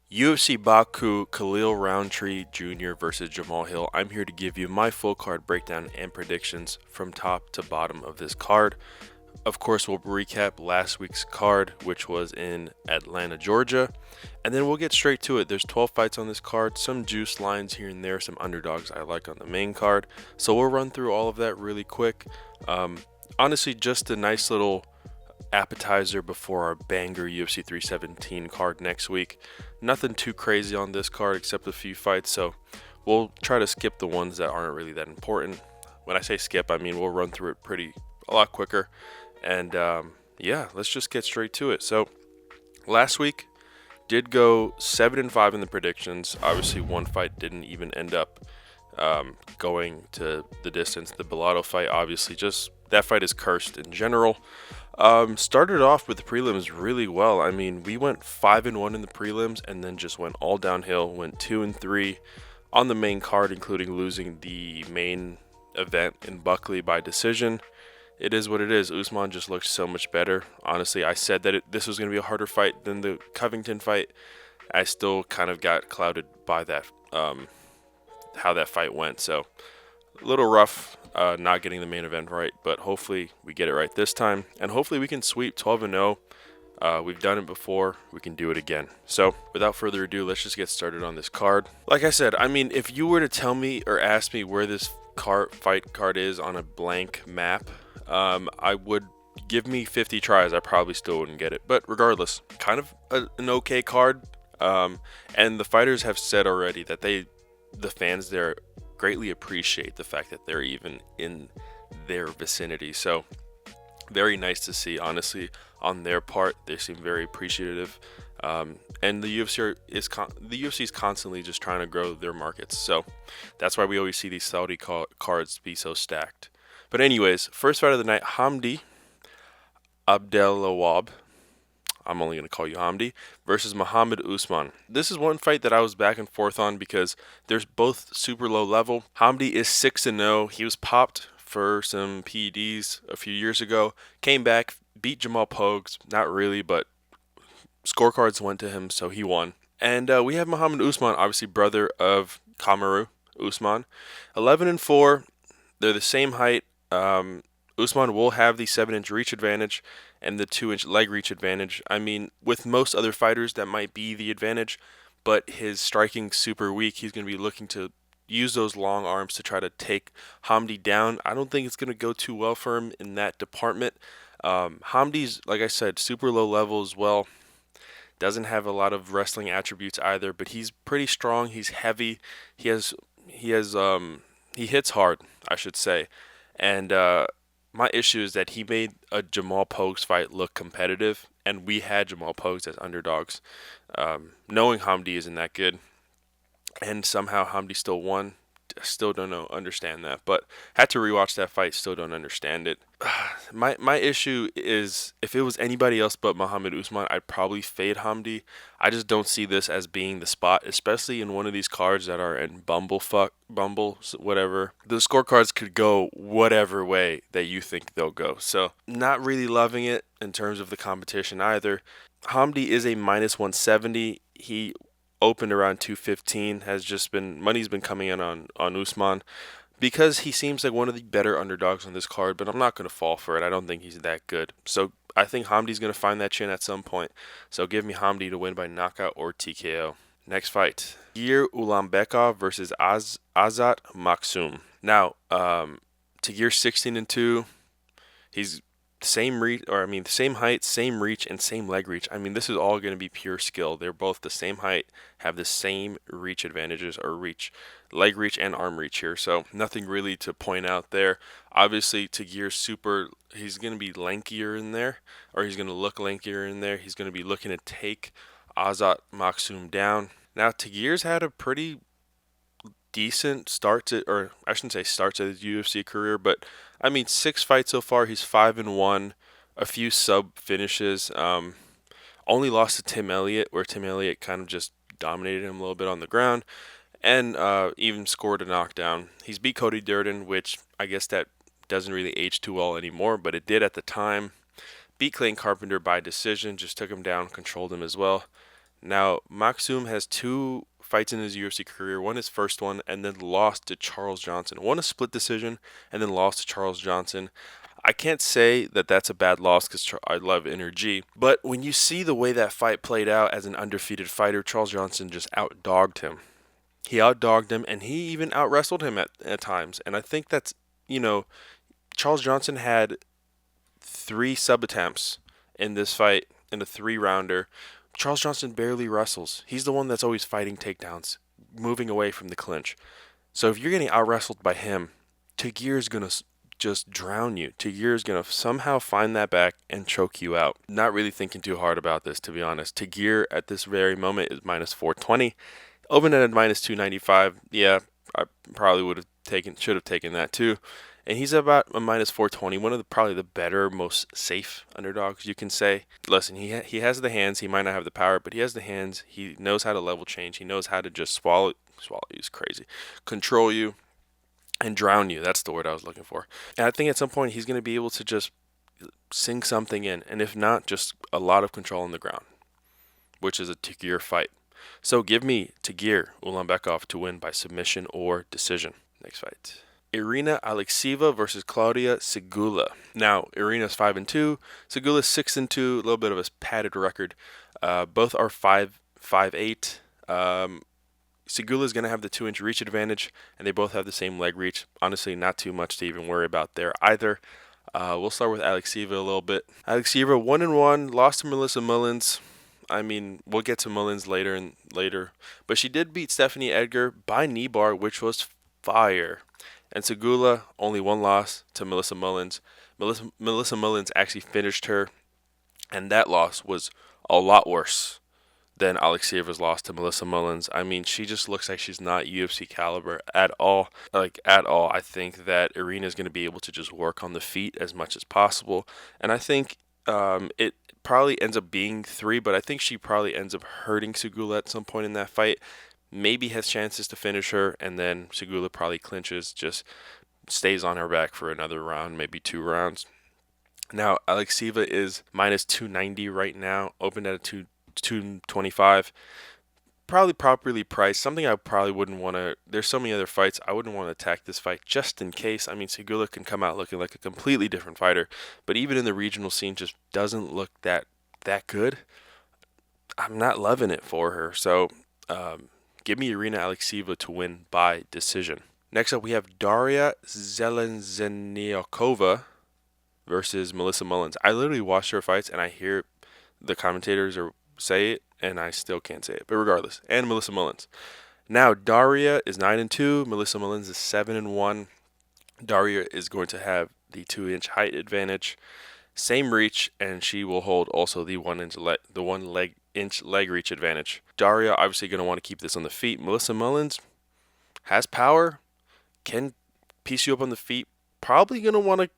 UFC Baku, Khalil Rountree Jr. versus Jamahal. I'm here to give you my full card breakdown and predictions from top to bottom of this card. Of course, we'll recap last week's card, which was in Atlanta, Georgia, and then we'll get straight to it. There's 12 fights on this card, some juice lines here and there, some underdogs I like on the main card. So we'll run through all of that really quick. Honestly, just a nice little appetizer before our banger UFC 317 card next week. Nothing too crazy on this card except a few fights, so we'll try to skip the ones that aren't really that important. When I say skip, I mean we'll run through it a lot quicker. And yeah, let's just get straight to it. So last week did go 7-5 in the predictions. Obviously, one fight didn't even end up going to the distance. The Bellato fight, obviously, just that fight is cursed in general. Started off with the prelims really well. I mean, we went 5-1 in the prelims and then just went all downhill. Went 2-3 on the main card, including losing the main event in Buckley by decision. It is what it is. Usman just looked so much better. Honestly, I said that this was going to be a harder fight than the Covington fight. I still kind of got clouded by that, how that fight went. So a little rough not getting the main event right, but hopefully we get it right this time. And hopefully we can sweep 12-0. We've done it before. We can do it again. So without further ado, let's just get started on this card. Like I said, I mean, if you were to tell me or ask me where this fight card is on a blank map, I would give me 50 tries. I probably still wouldn't get it. But regardless, kind of an okay card. And the fighters have said already that the fans there greatly appreciate the fact that they're even in their vicinity. So very nice to see, honestly, on their part. They seem very appreciative. And the UFC is constantly just trying to grow their markets. So that's why we always see these Saudi cards be so stacked. But anyways, first fight of the night, Hamdi Abdelawab, I'm only going to call you Hamdi, versus Muhammad Usman. This is one fight that I was back and forth on because they're both super low level. Hamdi is 6-0. He was popped for some PEDs a few years ago. Came back, beat Jamal Pogues. Not really, but scorecards went to him, so he won. And we have Muhammad Usman, obviously brother of Kamaru Usman. 11-4. They're the same height. Usman will have the 7-inch reach advantage and the 2-inch leg reach advantage. I mean, with most other fighters, that might be the advantage, but his striking super weak. He's going to be looking to use those long arms to try to take Hamdi down. I don't think it's going to go too well for him in that department. Hamdi's, like I said, super low level as well. Doesn't have a lot of wrestling attributes either, but he's pretty strong. He's heavy. He hits hard, I should say. And my issue is that he made a Jamal Pogues fight look competitive, and we had Jamal Pogues as underdogs, knowing Hamdi isn't that good, and somehow Hamdi still won. Still don't understand that, but had to rewatch that fight. Still don't understand it. My issue is if it was anybody else but Muhammad Usman, I'd probably fade Hamdi. I just don't see this as being the spot, especially in one of these cards that are in Bumble, whatever. The scorecards could go whatever way that you think they'll go. So not really loving it in terms of the competition either. Hamdi is a -170. He opened around 215. Money's been coming in on Usman because he seems like one of the better underdogs on this card, but I'm not going to fall for it. I don't think he's that good. So I think Hamdi's going to find that chin at some point. So give me Hamdi to win by knockout or TKO. Next fight, Tagir Ulanbekov versus Azat Maksum. Now, Tagir 16-2. He's same height, same reach, and same leg reach. I mean, this is all going to be pure skill. They're both the same height, have the same reach advantages, or leg reach and arm reach here. So nothing really to point out there. Obviously, Tagir he's going to be lankier in there, or he's going to look lankier in there. He's going to be looking to take Azat Maksum down. Now, Tagir's had a pretty decent start to his UFC career, but I mean, 6 fights so far. He's 5-1, a few sub finishes. Only lost to Tim Elliott, where Tim Elliott kind of just dominated him a little bit on the ground, and even scored a knockdown. He's beat Cody Durden, which I guess that doesn't really age too well anymore, but it did at the time. Beat Clayton Carpenter by decision, just took him down, controlled him as well. Now, Maxim has 2 fights in his UFC career. One his first one, and then lost to Charles Johnson. One a split decision, and then lost to Charles Johnson. I can't say that that's a bad loss because I love Energy. But when you see the way that fight played out as an undefeated fighter, Charles Johnson just outdogged him. He outdogged him, and he even outwrestled him at times. And I think that's, Charles Johnson had 3 sub attempts in this fight in a 3-rounder. Charles Johnson barely wrestles. He's the one that's always fighting takedowns, moving away from the clinch. So if you're getting out-wrestled by him, Tagir's going to just drown you. Tagir's going to somehow find that back and choke you out. Not really thinking too hard about this, to be honest. Tagir at this very moment is minus 420. Oban at minus 295. Yeah, I probably should have taken that too. And he's about a minus 420, one of probably the better, most safe underdogs you can say. Listen, he has the hands. He might not have the power, but he has the hands. He knows how to level change. He knows how to just swallow you is crazy, control you, and drown you. That's the word I was looking for. And I think at some point he's going to be able to just sink something in, and if not, just a lot of control on the ground, which is a Tagir fight. So give me Tagir Ulanbekov to win by submission or decision. Next fight. Irina Alekseeva versus Claudia Segula. Now, Irina's 5-2, Segula's 6-2, a little bit of a padded record. Both are 5'8". Segula's going to have the 2-inch reach advantage, and they both have the same leg reach. Honestly, not too much to even worry about there either. We'll start with Alekseeva a little bit. Alekseeva 1-1, lost to Melissa Mullins. I mean, we'll get to Mullins later. But she did beat Stephanie Edgar by knee bar, which was fire. And Segula, only 1 loss to Melissa Mullins. Melissa Mullins actually finished her, and that loss was a lot worse than Alekseeva's loss to Melissa Mullins. I mean, she just looks like she's not UFC caliber at all. At all. I think that Irina's going to be able to just work on the feet as much as possible. And I think it probably ends up being 3, but I think she probably ends up hurting Segula at some point in that fight. Maybe has chances to finish her, and then Segula probably clinches, just stays on her back for another round, maybe 2 rounds. Now, Alekseeva is minus 290 right now, opened at a 225. Probably properly priced. Something I probably wouldn't want to. There's so many other fights I wouldn't want to attack this fight just in case. I mean, Segula can come out looking like a completely different fighter, but even in the regional scene, just doesn't look that good. I'm not loving it for her. So, give me Irina Alekseeva to win by decision. Next up, we have Daria Zheleznyakova versus Melissa Mullins. I literally watched her fights, and I hear the commentators say it, and I still can't say it. But regardless, and Melissa Mullins. Now, Daria is 9-2. Melissa Mullins is 7-1. Daria is going to have the 2-inch height advantage, same reach, and she will hold also the 1-inch leg reach advantage. Daria obviously going to want to keep this on the feet. Melissa Mullins has power, can piece you up on the feet. Probably going to want to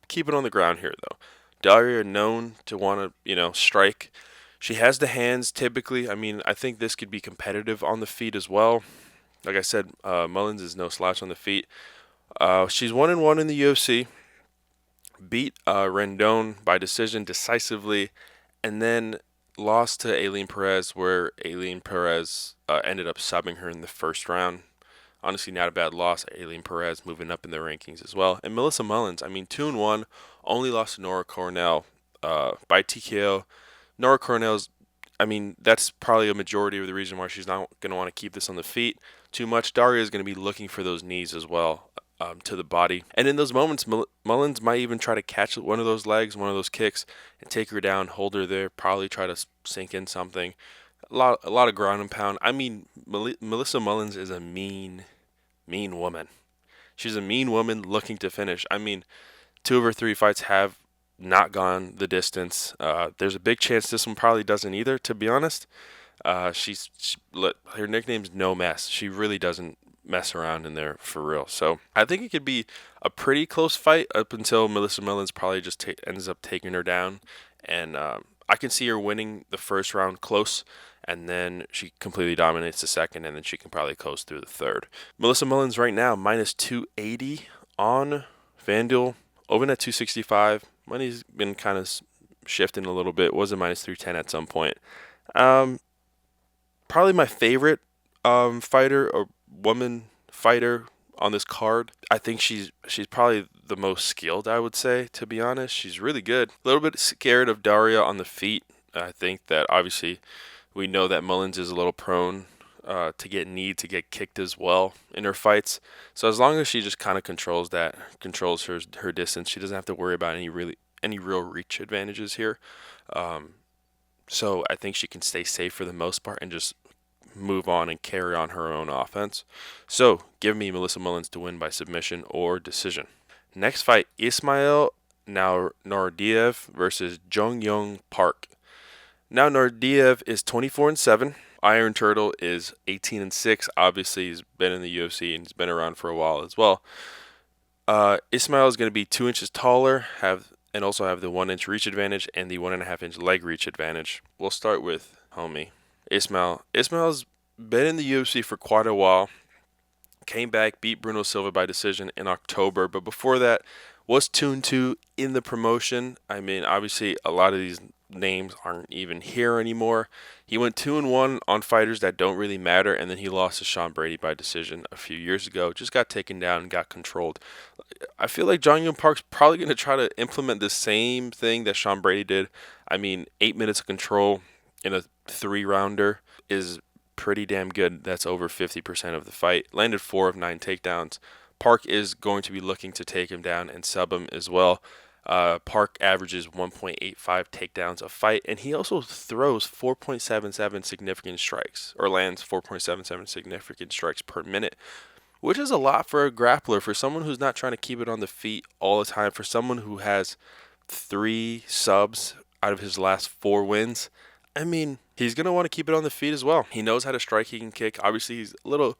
keep it on the ground here, though. Daria known to want to, strike. She has the hands typically. I mean, I think this could be competitive on the feet as well. Like I said, Mullins is no slouch on the feet. She's 1-1 in the UFC. Beat Rendon by decision decisively, and then lost to Aileen Perez, where Aileen Perez ended up subbing her in the first round. Honestly, not a bad loss. Aileen Perez moving up in the rankings as well. And Melissa Mullins, 2-1, only lost to Nora Cornell by TKO. Nora Cornell's, that's probably a majority of the reason why she's not going to want to keep this on the feet too much. Daria is going to be looking for those knees as well to the body. And in those moments, Mullins might even try to catch one of those legs, one of those kicks, and take her down, hold her there, probably try to sink in something. A lot of ground and pound. Melissa Mullins is a mean woman. She's a mean woman looking to finish. 2 of her 3 fights have not gone the distance. There's a big chance this one probably doesn't either, to be honest. Her nickname's No Mess. She really doesn't mess around in there for real. So I think it could be a pretty close fight up until Melissa Mullins probably just ends up taking her down. And I can see her winning the first round close, and then she completely dominates the second, and then she can probably coast through the third. Melissa Mullins right now, minus 280 on FanDuel. Open at 265. Money's been kind of shifting a little bit. Was a minus 310 at some point. probably my favorite fighter or woman fighter on this card. I think she's probably the most skilled, I would say, to be honest. She's really good. A little bit scared of Daria on the feet. I think that obviously we know that Mullins is a little prone to get kneed, to get kicked as well in her fights. So as long as she just kind of controls her distance, she doesn't have to worry about any real reach advantages here. So I think she can stay safe for the most part and just move on and carry on her own offense. So give me Melissa Mullins to win by submission or decision. Next fight, Ismail Naurdiev versus Jun-yong Park. Now Naurdiev is 24-7. Iron Turtle is 18-6. Obviously, he's been in the UFC and he's been around for a while as well. Ismail is going to be 2 inches taller, and also have the 1 inch reach advantage and the 1.5 inch leg reach advantage. We'll start with homie Ismail. Ismail's been in the UFC for quite a while. Came back, beat Bruno Silva by decision in October, but before that was 2-2 in the promotion. I mean, obviously, a lot of these names aren't even here anymore. He went 2-1 on fighters that don't really matter, and then he lost to Sean Brady by decision a few years ago. Just got taken down and got controlled. I feel like Jun-yong Park's probably going to try to implement the same thing that Sean Brady did. I mean, 8 minutes of control in a 3-rounder is pretty damn good. That's over 50% of the fight. Landed 4 of 9 takedowns. Park is going to be looking to take him down and sub him as well. Park averages 1.85 takedowns a fight, and he also throws 4.77 significant strikes, or lands 4.77 significant strikes per minute, which is a lot for a grappler, for someone who's not trying to keep it on the feet all the time, for someone who has 3 subs out of his last 4 wins. I mean, he's going to want to keep it on the feet as well. He knows how to strike, he can kick. Obviously, he's a little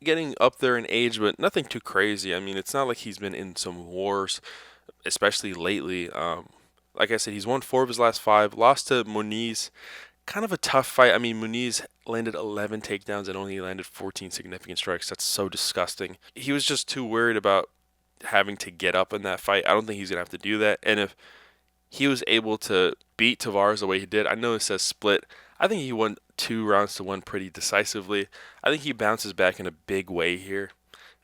getting up there in age, but nothing too crazy. I mean, it's not like he's been in some wars, especially lately. Like I said, he's won 4 of his last 5, lost to Muniz. Kind of a tough fight. I mean, Muniz landed 11 takedowns and only landed 14 significant strikes. That's so disgusting. He was just too worried about having to get up in that fight. I don't think he's going to have to do that. And if he was able to beat Tavares the way he did, I know it says split. I think he won 2 rounds to 1 pretty decisively. I think he bounces back in a big way here.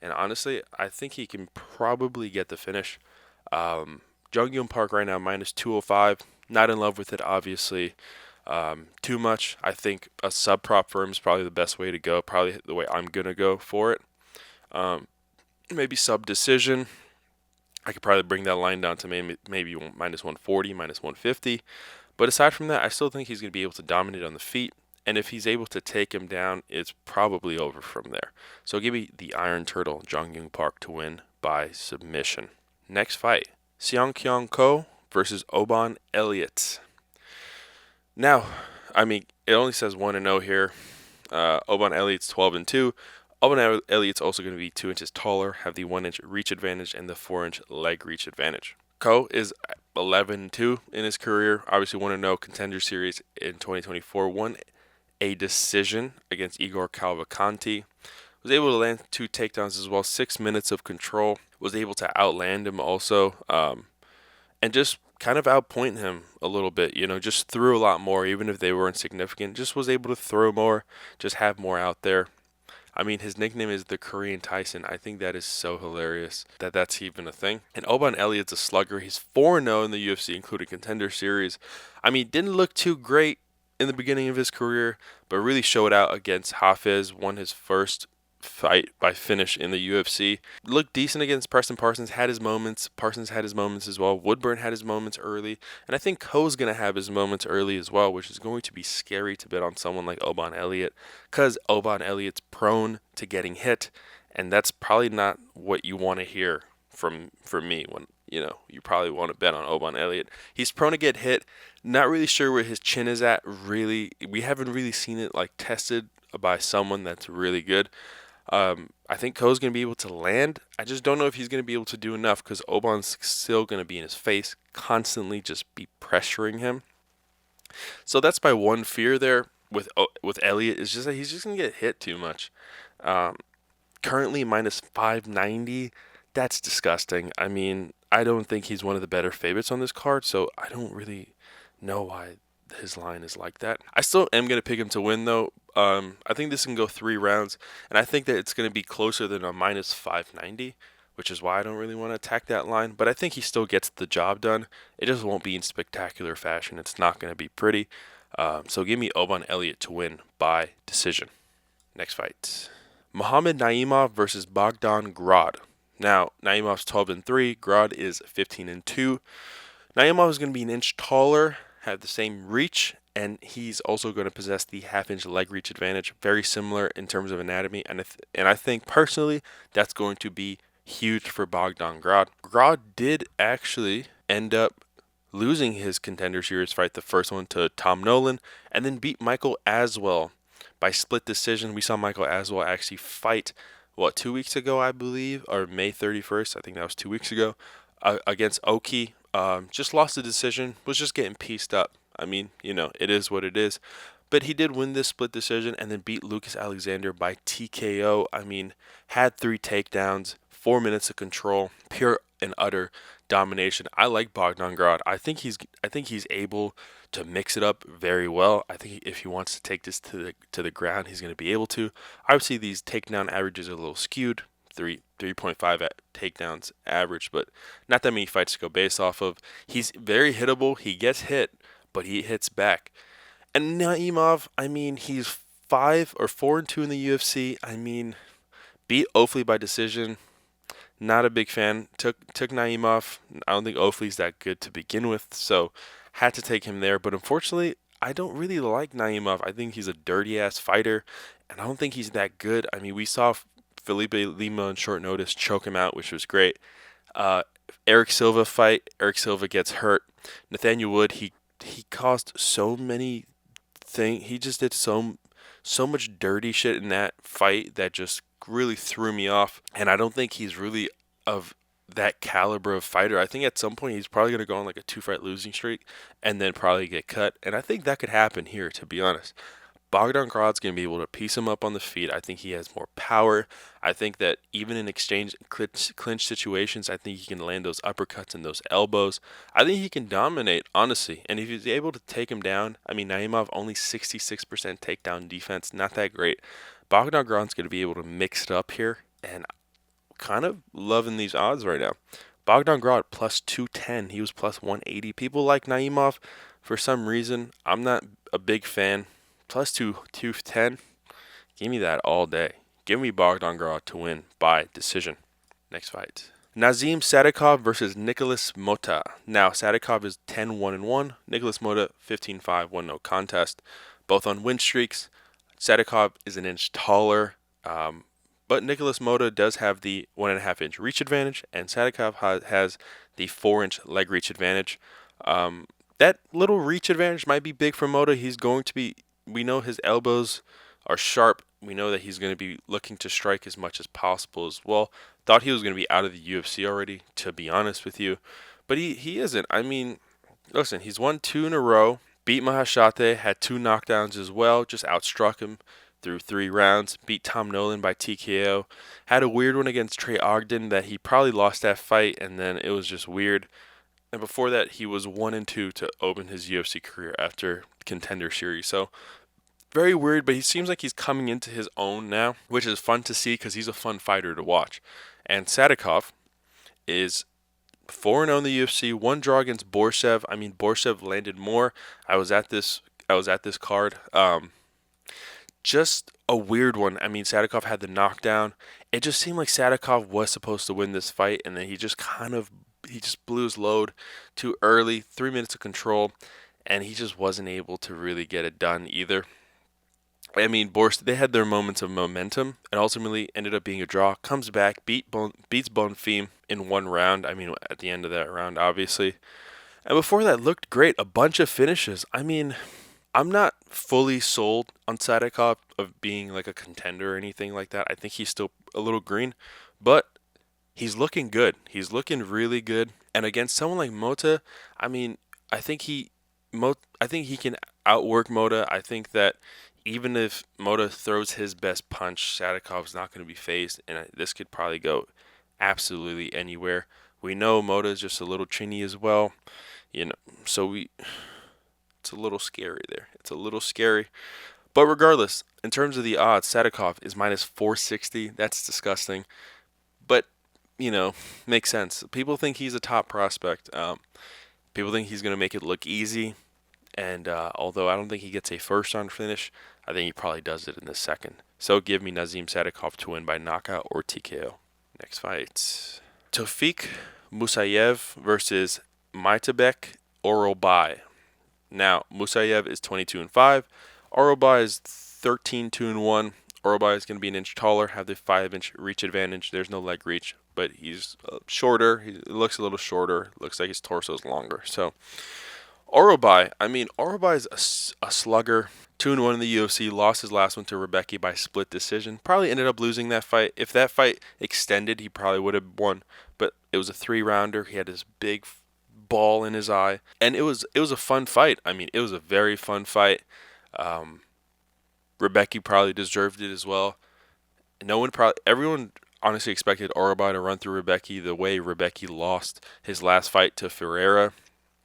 And honestly, I think he can probably get the finish. Jun-yong Park right now, minus 205. Not in love with it, obviously. Too much. I think a sub prop firm is probably the best way to go. Probably the way I'm going to go for it. Maybe sub decision. I could probably bring that line down to maybe minus 140, minus 150. But aside from that, I still think he's going to be able to dominate on the feet. And if he's able to take him down, it's probably over from there. So give me the Iron Turtle, Jun-yong Park, to win by submission. Next fight, Seok-hyun versus Oban Elliott. Now, I mean, it only says 1-0 here. Oban Elliott's 12-2. Oban Elliott's also going to be 2 inches taller, have the 1 inch reach advantage and the 4 inch leg reach advantage. Ko is 11-2 in his career. Obviously, 1-0 Contender Series in 2024. Won a decision against Igor Cavalcanti. Was able to land 2 takedowns as well. 6 minutes of control. Was able to outland him also. And just kind of outpoint him a little bit. You know, just threw a lot more, even if they were insignificant. Just was able to throw more. Just have more out there. I mean, his nickname is the Korean Tyson. I think that is so hilarious that that's even a thing. And Oban Elliott's a slugger. He's 4-0 in the UFC, including Contender Series. I mean, didn't look too great in the beginning of his career, but really showed out against Hafez. Won his first fight by finish in the UFC. Looked decent against Preston Parsons. Had his moments. Parsons had his moments as well. Woodburn had his moments early. And I think Ko's going to have his moments early as well, which is going to be scary to bet on someone like Oban Elliott, because Oban Elliott's prone to getting hit, and that's probably not what you want to hear from me when, you know, you probably want to bet on Oban Elliott. He's prone to get hit. Not really sure where his chin is at, really. We haven't really seen it like tested by someone that's really good. I think Ko's going to be able to land. I just don't know if he's going to be able to do enough, because Oban's still going to be in his face, constantly just be pressuring him. So that's my one fear there with Elliott, is just that he's just going to get hit too much. Currently minus 590. That's disgusting. I mean, I don't think he's one of the better favorites on this card, so I don't really know why his line is like that. I still am going to pick him to win, though. I think this can go 3 rounds, and I think that it's going to be closer than a minus 590, which is why I don't really want to attack that line. But I think he still gets the job done. It just won't be in spectacular fashion. It's not going to be pretty. So give me Oban Elliott to win by decision. Next fight. Muhammad Naimov versus Bogdan Grad. Now, Naimov's 12-3. Grad is 15-2. Naimov is going to be an inch taller, have the same reach, and he's also going to possess the half-inch leg reach advantage, very similar in terms of anatomy. And I think personally that's going to be huge for Bogdan Grad. Grad did actually end up losing his Contender Series fight, the first one, to Tom Nolan, and then beat Michael Aswell by split decision. We saw Michael Aswell actually fight, 2 weeks ago, I believe, or May 31st. I think that was 2 weeks ago, against Oki. Just lost the decision, was just getting pieced up. I mean, it is what it is. But he did win this split decision and then beat Lucas Alexander by TKO. I mean, had 3 takedowns, 4 minutes of control, pure and utter domination. I like Bogdan Grad. I think he's able to mix it up very well. I think if he wants to take this to the ground, he's going to be able to. Obviously, these takedown averages are a little skewed. 3.5 at takedowns average, but not that many fights to go based off of. He's very hittable. He gets hit, but he hits back. And Naimov, I mean, he's 4-2 in the UFC. I mean, beat Ofli by decision. Not a big fan. Took Naimov. I don't think Ofli's that good to begin with, so had to take him there. But unfortunately, I don't really like Naimov. I think he's a dirty-ass fighter, and I don't think he's that good. I mean, we saw Felipe Lima on short notice choke him out, which was great. Eric Silva fight. Eric Silva gets hurt. Nathaniel Wood, he caused so many things. He just did so much dirty shit in that fight that just really threw me off. And I don't think he's really of that caliber of fighter. I think at some point he's probably going to go on like a 2-fight losing streak and then probably get cut. And I think that could happen here, to be honest. Bogdan Grad's going to be able to piece him up on the feet. I think he has more power. I think that even in clinch situations, I think he can land those uppercuts and those elbows. I think he can dominate, honestly. And if he's able to take him down, I mean, Naimov only 66% takedown defense, not that great. Bogdan Grad's going to be able to mix it up here, and kind of loving these odds right now. Bogdan Grad plus 210. He was plus 180. People like Naimov for some reason. I'm not a big fan. Plus 210. Give me that all day. Give me Bogdan Grad to win by decision. Next fight. Nazim Sadykhov versus Nikolas Motta. Now, Sadykhov is 10-1-1. Nikolas Motta 15-5, 1-0 contest. Both on win streaks. Sadykhov is an inch taller, but Nikolas Motta does have the 1.5-inch reach advantage, and Sadykhov has the 4-inch leg reach advantage. That little reach advantage might be big for Motta. He's going to be, we know his elbows are sharp. We know that he's going to be looking to strike as much as possible as well. Thought he was going to be out of the UFC already, to be honest with you. But he isn't. I mean, listen, he's won 2 in a row. Beat Mahashate, had 2 knockdowns as well. Just outstruck him through 3 rounds. Beat Tom Nolan by TKO. Had a weird one against Trey Ogden that he probably lost that fight, and then it was just weird. And before that, he was 1-2 to open his UFC career after Contender Series. So, very weird, but he seems like he's coming into his own now, which is fun to see because he's a fun fighter to watch. And Sadykhov is 4-0 in the UFC, 1 draw against Borshchev. I mean, Borshchev landed more. I was at this card. Just a weird one. I mean, Sadykhov had the knockdown. It just seemed like Sadykhov was supposed to win this fight, and then he just blew his load too early, 3 minutes of control, and he just wasn't able to really get it done either. I mean, they had their moments of momentum, and ultimately ended up being a draw. Comes back, beats Bonfim in 1 round. I mean, at the end of that round, obviously. And before that, looked great. A bunch of finishes. I mean, I'm not fully sold on Sadykhov of being like a contender or anything like that. I think he's still a little green, but he's looking good. He's looking really good. And against someone like Motta, I mean, I think he can outwork Motta. I think that even if Motta throws his best punch, Sadykhov's not going to be phased, and this could probably go absolutely anywhere. We know Motta is just a little chinny as well, so It's a little scary there. It's a little scary. But regardless, in terms of the odds, Sadykhov is minus 460. That's disgusting. But, makes sense. People think he's a top prospect. People think he's going to make it look easy. And although I don't think he gets a first round finish, I think he probably does it in the second. So give me Nazim Sadykhov to win by knockout or TKO. Next fight. Tofiq Musayev versus Myktybek Orolbai. Now, Musayev is 22-5. Orolbai is 13-2-1. Orolbai is going to be an inch taller, have the 5-inch reach advantage. There's no leg reach, but he's shorter. He looks a little shorter. Looks like his torso is longer. So, Orolbai is a slugger. 2-1 in the UFC. Lost his last one to Rebecki by split decision. Probably ended up losing that fight. If that fight extended, he probably would have won. But it was a 3-rounder. He had this big ball in his eye, and it was a fun fight. I mean, it was a very fun fight. Rebecki probably deserved it as well. Everyone honestly expected Orolbai to run through Rebecki the way Rebecki lost his last fight to Ferreira,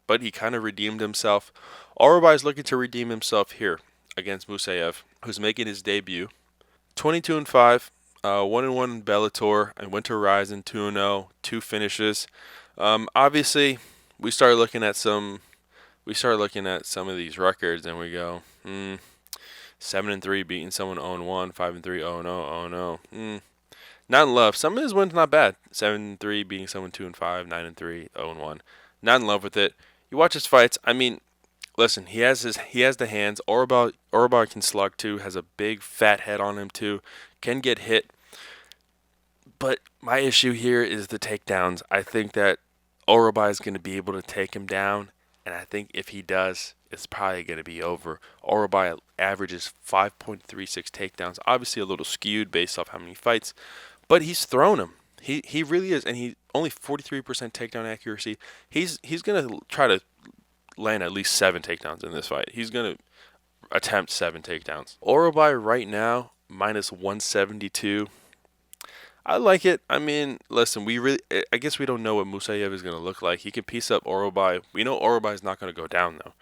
but he kind of redeemed himself. Orolbai is looking to redeem himself here against Musayev, who's making his debut. 22-5, 1-1 in Bellator, and went to Ryzen 2-0, 2 finishes. Obviously, we start looking at some of these records, and we go, 7-3 beating someone 0-1, 5-3, 0-0, 0-0. Not in love. Some of his wins not bad. 7-3 beating someone 2-5, 9-3, 0-1. Not in love with it. You watch his fights. I mean, listen, he has the hands. Orolbai can slug too. Has a big fat head on him too. Can get hit. But my issue here is the takedowns. I think that Orolbai is going to be able to take him down, and I think if he does, it's probably going to be over. Orolbai averages 5.36 takedowns. Obviously a little skewed based off how many fights, but he's thrown him. He really is, and he only 43% takedown accuracy. He's going to try to land at least 7 takedowns in this fight. He's going to attempt 7 takedowns. Orolbai right now, minus 172. I like it. I mean, listen, I guess we don't know what Musayev is going to look like. He can piece up Orolbai. We know Orolbai is not going to go down, though.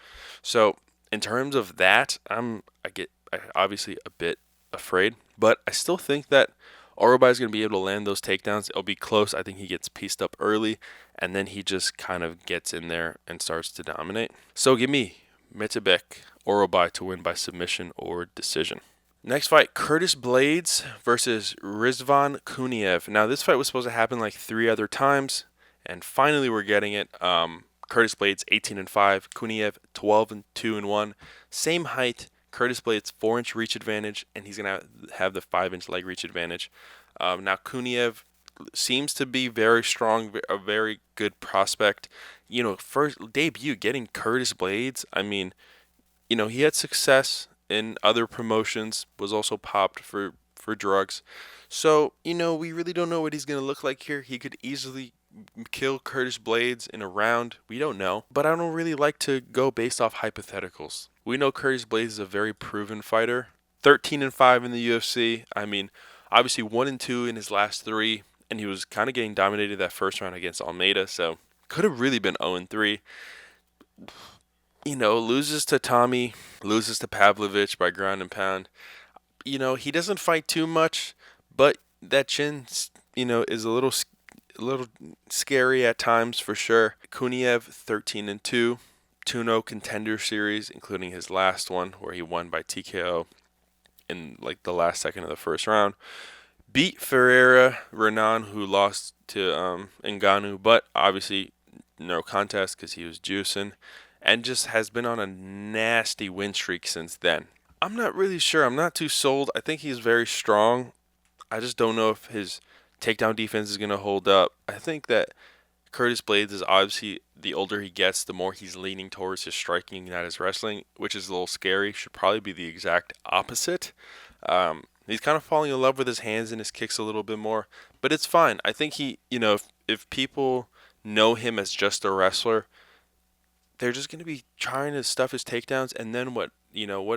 So, in terms of that, I get obviously a bit afraid. But I still think that Orolbai is going to be able to land those takedowns. It'll be close. I think he gets pieced up early, and then he just kind of gets in there and starts to dominate. So, give me Myktybek Orolbai to win by submission or decision. Next fight, Curtis Blaydes versus Rizvan Kuniev. Now, this fight was supposed to happen like 3 other times, and finally we're getting it. Curtis Blaydes 18-5, Kuniev 12-2-1. Same height. Curtis Blaydes 4-inch reach advantage, and he's gonna have the 5-inch leg reach advantage. Now Kuniev seems to be very strong, a very good prospect. First debut getting Curtis Blaydes. I mean, he had success in other promotions, was also popped for drugs. So, we really don't know what he's going to look like here. He could easily kill Curtis Blaydes in a round. We don't know. But I don't really like to go based off hypotheticals. We know Curtis Blaydes is a very proven fighter. 13-5 in the UFC. I mean, obviously 1-2 in his last 3. And he was kind of getting dominated that first round against Almeida. So, could have really been 0-3. Loses to Tommy, loses to Pavlovich by ground and pound. He doesn't fight too much, but that chin, is a little scary at times for sure. Kuniev 13-2, 2-0 contender series, including his last one where he won by TKO in like the last second of the first round. Beat Ferreira Renan, who lost to Ngannou, but obviously no contest because he was juicing. And just has been on a nasty win streak since then. I'm not really sure. I'm not too sold. I think he's very strong. I just don't know if his takedown defense is going to hold up. I think that Curtis Blaydes is obviously, the older he gets, the more he's leaning towards his striking, not his wrestling, which is a little scary. Should probably be the exact opposite. He's kind of falling in love with his hands and his kicks a little bit more. But it's fine. I think he, if people know him as just a wrestler, they're just going to be trying to stuff his takedowns, and then what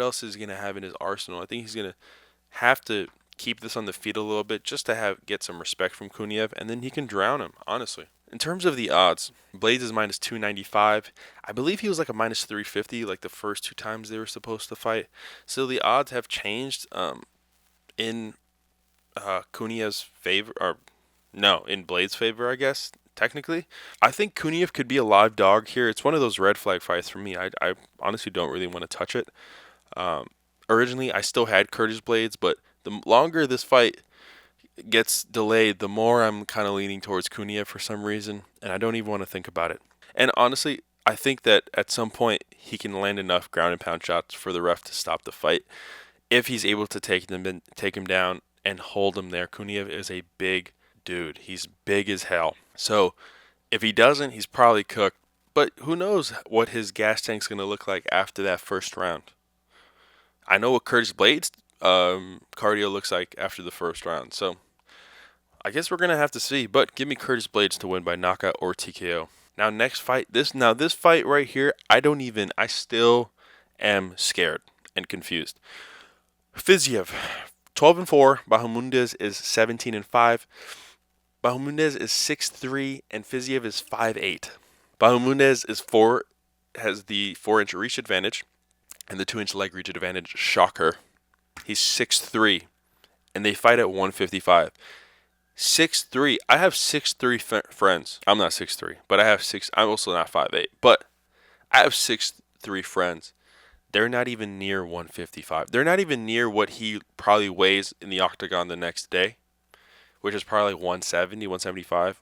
else is going to have in his arsenal? I think he's going to have to keep this on the feet a little bit just to get some respect from Kuniev, and then he can drown him, honestly. In terms of the odds, Blaydes is minus 295. I believe he was like a minus 350 like the first two times they were supposed to fight. So the odds have changed in Kuniev's favor, or no, in Blaydes' favor, I guess, technically. I think Kuniev could be a live dog here. It's one of those red flag fights for me. I honestly don't really want to touch it. Originally, I still had Curtis Blaydes, but the longer this fight gets delayed, the more I'm kind of leaning towards Kuniev for some reason, and I don't even want to think about it. And honestly, I think that at some point he can land enough ground and pound shots for the ref to stop the fight. If he's able to take him down and hold him there. Kuniev is a big dude. He's big as hell. So if he doesn't, he's probably cooked. But who knows what his gas tank's going to look like after that first round. I know what Curtis Blaydes' cardio looks like after the first round. So I guess we're going to have to see. But give me Curtis Blaydes to win by knockout or TKO. Now next fight, this fight right here, I still am scared and confused. Fiziev, 12-4. Bahamondes is 17-5. Bahamondes is 6'3", and Fiziev is 5'8". Bahamondes has the 4-inch reach advantage and the 2-inch leg reach advantage. Shocker. He's 6'3", and they fight at 155. 6'3". I have 6'3" friends. I'm not 6'3", but I have 6. I'm also not 5'8", but I have 6'3" friends. They're not even near 155. They're not even near what he probably weighs in the octagon the next day, which is probably 170, 175.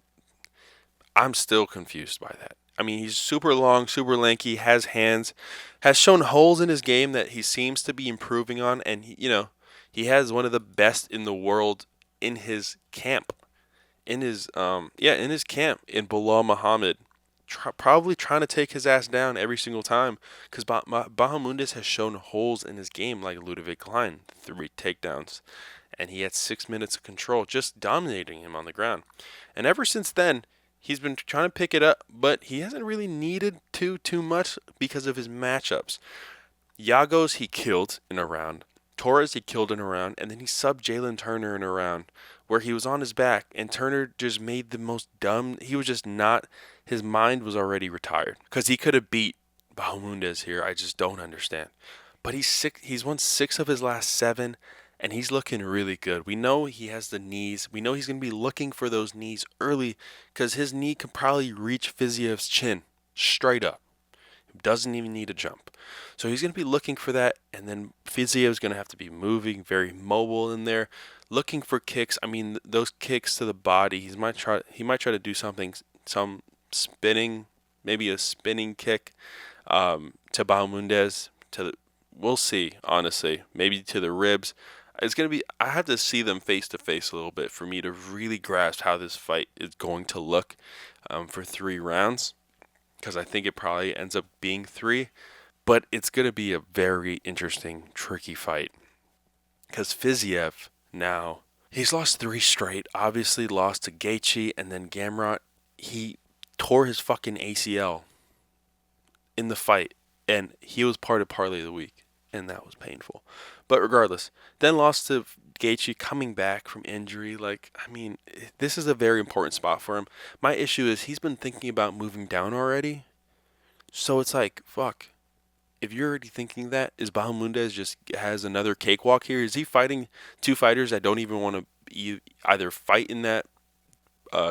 I'm still confused by that. I mean, he's super long, super lanky, has hands, has shown holes in his game that he seems to be improving on, and he has one of the best in the world in his camp, in his camp in Bilal Muhammad. Probably trying to take his ass down every single time because Bahamondes has shown holes in his game like Ludovic Klein, 3 takedowns, and he had 6 minutes of control, just dominating him on the ground. And ever since then, he's been trying to pick it up, but he hasn't really needed to too much because of his matchups. Yagos he killed in a round, Torres he killed in a round, and then he subbed Jalen Turner in a round where he was on his back, and Turner just made the most dumb. He was just not. His mind was already retired because he could have beat Bahamondes here. I just don't understand. But he's won 6 of his last 7, and he's looking really good. We know he has the knees. We know he's going to be looking for those knees early because his knee can probably reach Fiziev's chin straight up. He doesn't even need a jump. So he's going to be looking for that, and then Fiziev's going to have to be moving, very mobile in there, looking for kicks. I mean, those kicks to the body. He might try to do something, some spinning, maybe a spinning kick to Bahamondes. We'll see, honestly. Maybe to the ribs. It's going to be. I have to see them face to face a little bit for me to really grasp how this fight is going to look for 3 rounds, because I think it probably ends up being 3. But it's going to be a very interesting, tricky fight. Because Fiziev now, he's lost 3 straight. Obviously lost to Gaethje and then Gamrot. He tore his fucking ACL in the fight. And he was part of Parlay of the Week. And that was painful. But regardless, then lost to Gaethje coming back from injury. This is a very important spot for him. My issue is he's been thinking about moving down already. So it's like, fuck. If you're already thinking that, is Bahamondes just has another cakewalk here? Is he fighting 2 fighters that don't even want to either fight in that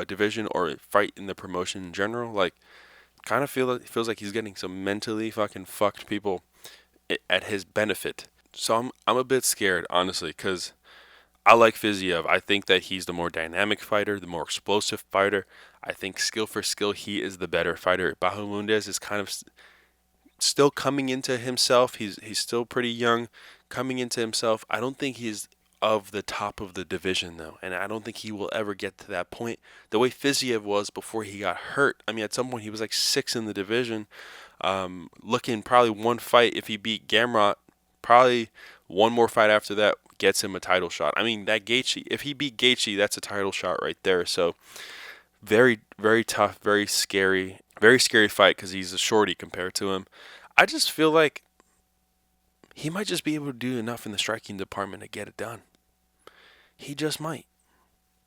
division or fight in the promotion in general? Kind of feels like he's getting some mentally fucking fucked people at his benefit. So I'm a bit scared, honestly, because I like Fiziev. I think that he's the more dynamic fighter, the more explosive fighter. I think skill for skill, he is the better fighter. Bahamondes is kind of still coming into himself. He's still pretty young, coming into himself. I don't think he's of the top of the division, though, and I don't think he will ever get to that point the way Fiziev was before he got hurt. I mean, at some point he was like 6 in the division, looking probably 1 fight. If he beat Gamrot, probably 1 more fight after that gets him a title shot. I mean, that Gaethje, if he beat Gaethje, that's a title shot right there. So very, very tough, very scary fight because he's a shorty compared to him. I just feel like he might just be able to do enough in the striking department to get it done. He just might.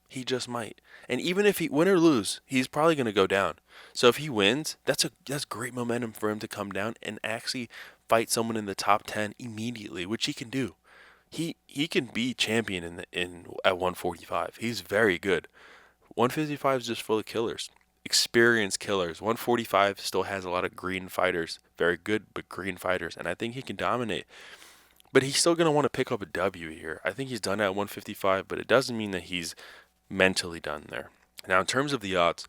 He just might. And even if he win or lose, he's probably going to go down. So if he wins, that's great momentum for him to come down and actually fight someone in the top 10 immediately, which he can do. He can be champion in at 145. He's very good. 155 is just full of killers. Experienced killers. 145 still has a lot of green fighters. Very good, but green fighters. And I think he can dominate. But he's still going to want to pick up a W here. I think he's done at 155, but it doesn't mean that he's mentally done there. Now, in terms of the odds,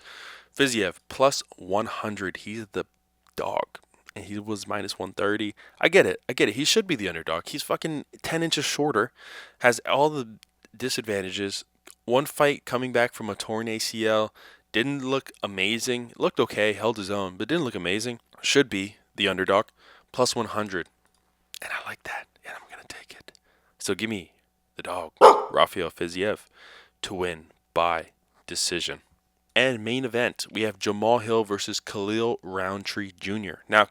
Fiziev plus 100. He's the dog. And he was minus 130. I get it. He should be the underdog. He's fucking 10 inches shorter. Has all the disadvantages. One fight coming back from a torn ACL. Didn't look amazing. Looked okay. Held his own. But didn't look amazing. Should be the underdog. Plus 100. And I like that. And I'm going to take it. So give me the dog, Rafael Fiziev, to win by decision. And main event, we have Jamahal Hill versus Khalil Rountree Jr. Now,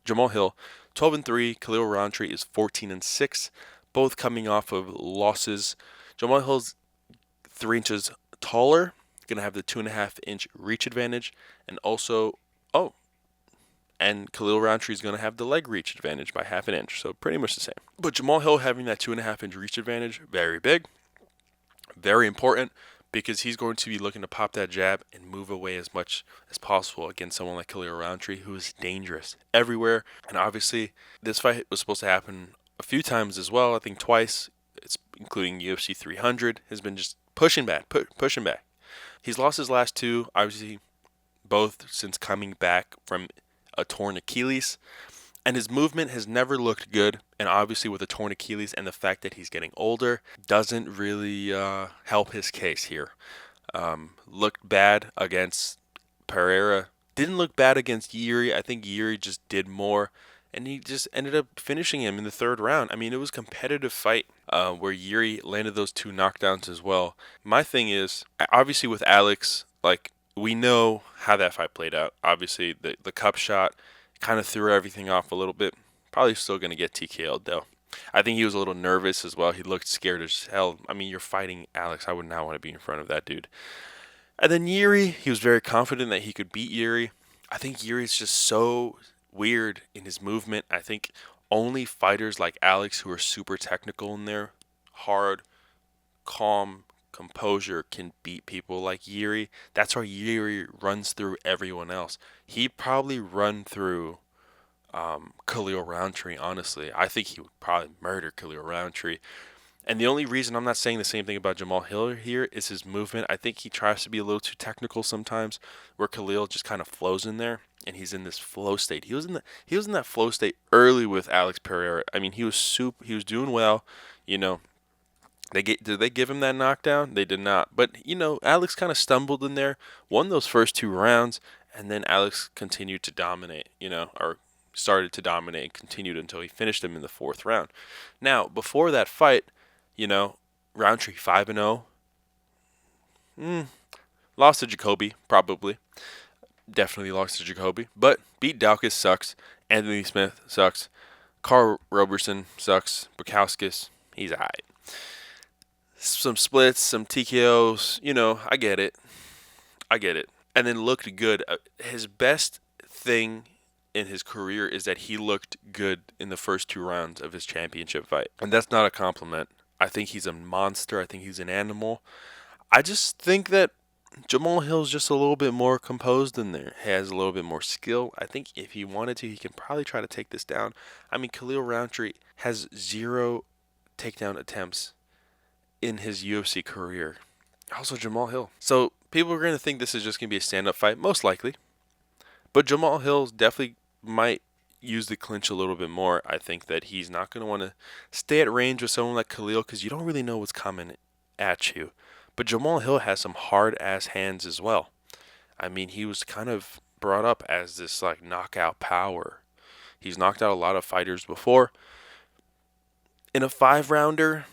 Jamahal Hill, 12-3. Khalil Rountree is 14-6. Both coming off of losses. Jamahal Hill's 3 inches taller. Going to have the 2.5-inch reach advantage. And also, and Khalil Rountree is going to have the leg reach advantage by 1/2 inch. So pretty much the same. But Jamahal Hill having that 2.5-inch reach advantage, very big. Very important. Because he's going to be looking to pop that jab and move away as much as possible against someone like Khalil Rountree, who is dangerous everywhere. And obviously, this fight was supposed to happen a few times as well. I think twice, including UFC 300, has been just pushing back. He's lost his last 2, obviously, both since coming back from a torn Achilles. And his movement has never looked good. And obviously with a torn Achilles and the fact that he's getting older doesn't really help his case here. Looked bad against Pereira. Didn't look bad against Yuri. I think Yuri just did more. And he just ended up finishing him in the 3rd round. I mean, it was a competitive fight where Yuri landed those 2 knockdowns as well. My thing is, obviously with Alex, we know how that fight played out. Obviously the cup shot kind of threw everything off a little bit. Probably still going to get TKO'd though. I think he was a little nervous as well. He looked scared as hell. I mean, you're fighting Alex. I would not want to be in front of that dude. And then Yuri, he was very confident that he could beat Yuri. I think Yuri's just so weird in his movement. I think only fighters like Alex who are super technical in there, hard, calm, composure can beat people like Yuri. That's why Yuri runs through everyone else. He probably run through Khalil Rountree, honestly. I think he would probably murder Khalil Rountree. And the only reason I'm not saying the same thing about Jamahal Hill here is his movement. I think he tries to be a little too technical sometimes, where Khalil just kind of flows in there, and he's in this flow state. He was in that flow state early with Alex Pereira. I mean, he was doing well, you know. Did they give him that knockdown? They did not. But, Alex kind of stumbled in there, won those first 2 rounds, and then Alex continued to dominate, or started to dominate and continued until he finished him in the 4th round. Now, before that fight, Rountree 5-0. Lost to Jacoby, probably. Definitely lost to Jacoby. But beat Daukaus sucks. Anthony Smith sucks. Carl Roberson sucks. Bukowskis, he's alright. Some splits, some TKOs, I get it. And then looked good. His best thing in his career is that he looked good in the first 2 rounds of his championship fight. And that's not a compliment. I think he's a monster. I think he's an animal. I just think that Jamahal Hill's just a little bit more composed in there. He has a little bit more skill. I think if he wanted to, he can probably try to take this down. I mean, Khalil Rountree has 0 takedown attempts in his UFC career. Also Jamahal Hill. So people are going to think this is just going to be a stand-up fight, most likely. But Jamahal Hill definitely might use the clinch a little bit more. I think that he's not going to want to stay at range with someone like Khalil because you don't really know what's coming at you. But Jamahal Hill has some hard-ass hands as well. I mean, he was kind of brought up as this knockout power. He's knocked out a lot of fighters before. In a 5-rounder,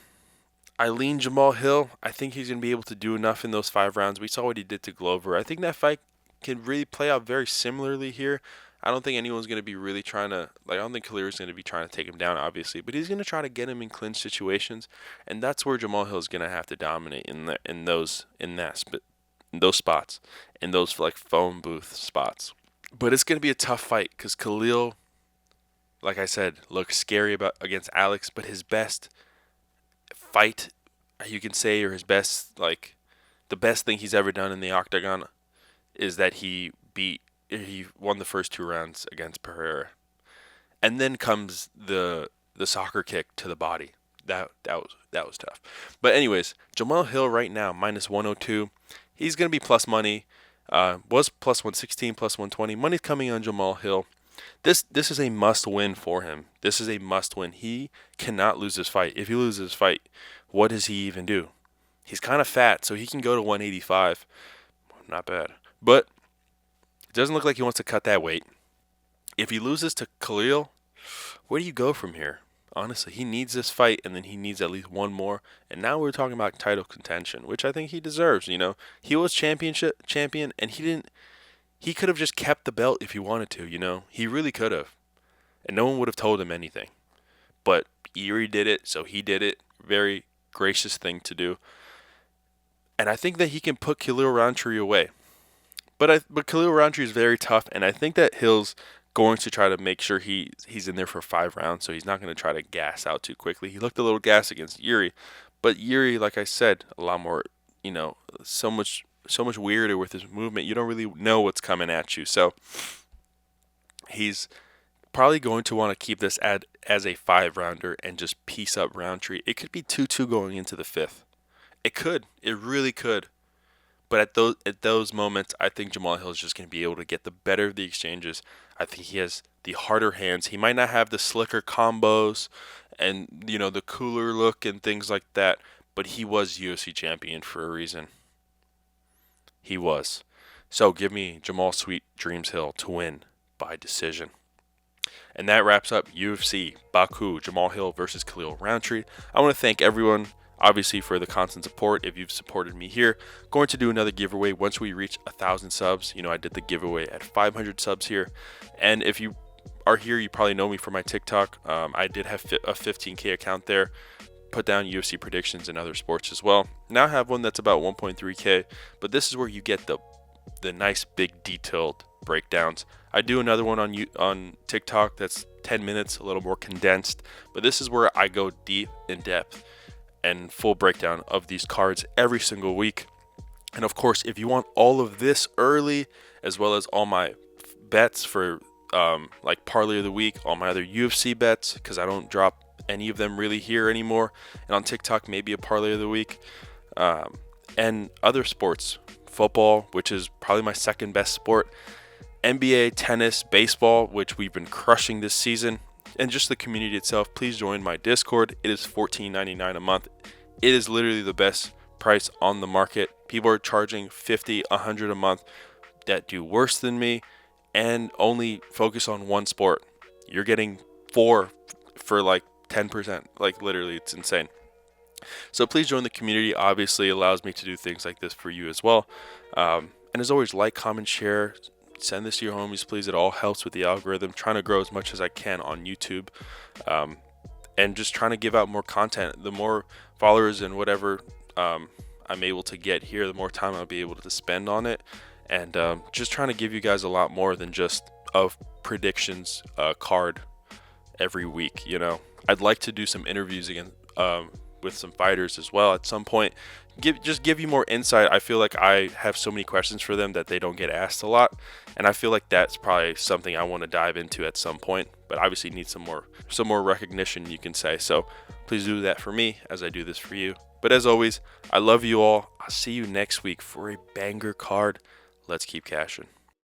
I lean Jamahal Hill. I think he's going to be able to do enough in those 5 rounds. We saw what he did to Glover. I think that fight can really play out very similarly here. I don't think anyone's going to be really trying to, like, I don't think Khalil is going to be trying to take him down, obviously, but he's going to try to get him in clinch situations, and that's where Jamahal Hill is going to have to dominate in those spots, in those like phone booth spots. But it's going to be a tough fight because Khalil, like I said, looks scary against Alex, but his best fight, you can say, or his best, like, the best thing he's ever done in the octagon is that he won the first 2 rounds against Pereira. And then comes the soccer kick to the body. That was tough. But anyways, Jamahal Hill right now minus 102. He's going to be plus money. Was plus 116, plus 120. Money's coming on Jamahal Hill. This is a must win for him. This is a must win. He cannot lose this fight. If he loses this fight, what does he even do? He's kind of fat, so he can go to 185. Not bad. But it doesn't look like he wants to cut that weight. If he loses to Khalil, where do you go from here? Honestly, he needs this fight, and then he needs at least one more. And now we're talking about title contention, which I think he deserves. He was champion, and he could have just kept the belt if he wanted to. He really could have, and no one would have told him anything. But Erie did it, so he did it. Very gracious thing to do. And I think that he can put Khalil Rountree away. But Khalil Rountree is very tough, and I think that Hill's going to try to make sure he's in there for 5 rounds, so he's not going to try to gas out too quickly. He looked a little gas against Yuri, but Yuri, like I said, a lot more, so much weirder with his movement. You don't really know what's coming at you. So he's probably going to want to keep this as a 5-rounder and just piece up Rountree. It could be 2-2 going into the 5th. It could. It really could. But at those moments, I think Jamahal Hill is just going to be able to get the better of the exchanges. I think he has the harder hands. He might not have the slicker combos and, the cooler look and things like that, but he was UFC champion for a reason. He was. So give me Jamal Sweet Dreams Hill to win by decision. And that wraps up UFC Baku, Jamahal Hill versus Khalil Rountree. I want to thank everyone, obviously, for the constant support. If you've supported me here, going to do another giveaway once we reach 1,000 subs. I did the giveaway at 500 subs here. And if you are here, you probably know me from my TikTok. I did have a 15K account there. Put down UFC predictions and other sports as well. Now I have one that's about 1.3K. But this is where you get the nice, big, detailed breakdowns. I do another one on TikTok that's 10 minutes, a little more condensed. But this is where I go deep in depth and full breakdown of these cards every single week. And of course, if you want all of this early, as well as all my bets for like parlay of the week, all my other UFC bets, because I don't drop any of them really here anymore, and on TikTok maybe a parlay of the week, and other sports, football, which is probably my second best sport, NBA, tennis, baseball, which we've been crushing this season, and just the community itself. Please join my Discord. It is $14.99 a month. It is literally the best price on the market. People are charging $50, $100 a month that do worse than me and only focus on one sport. You're getting 4 for like 10%. Like, literally, it's insane. So please join the community. Obviously, it allows me to do things like this for you as well. And as always, like, comment, share. Send this to your homies, please. It all helps with the algorithm. Trying to grow as much as I can on YouTube. And just trying to give out more content. The more followers and whatever I'm able to get here, the more time I'll be able to spend on it. And just trying to give you guys a lot more than just a predictions card every week. I'd like to do some interviews again with some fighters as well at some point. Give you more insight. I feel like I have so many questions for them that they don't get asked a lot, and I feel like that's probably something I want to dive into at some point, but obviously need some more recognition, you can say. So please do that for me as I do this for you. But as always, I love you all. I'll see you next week for a banger card. Let's keep cashing.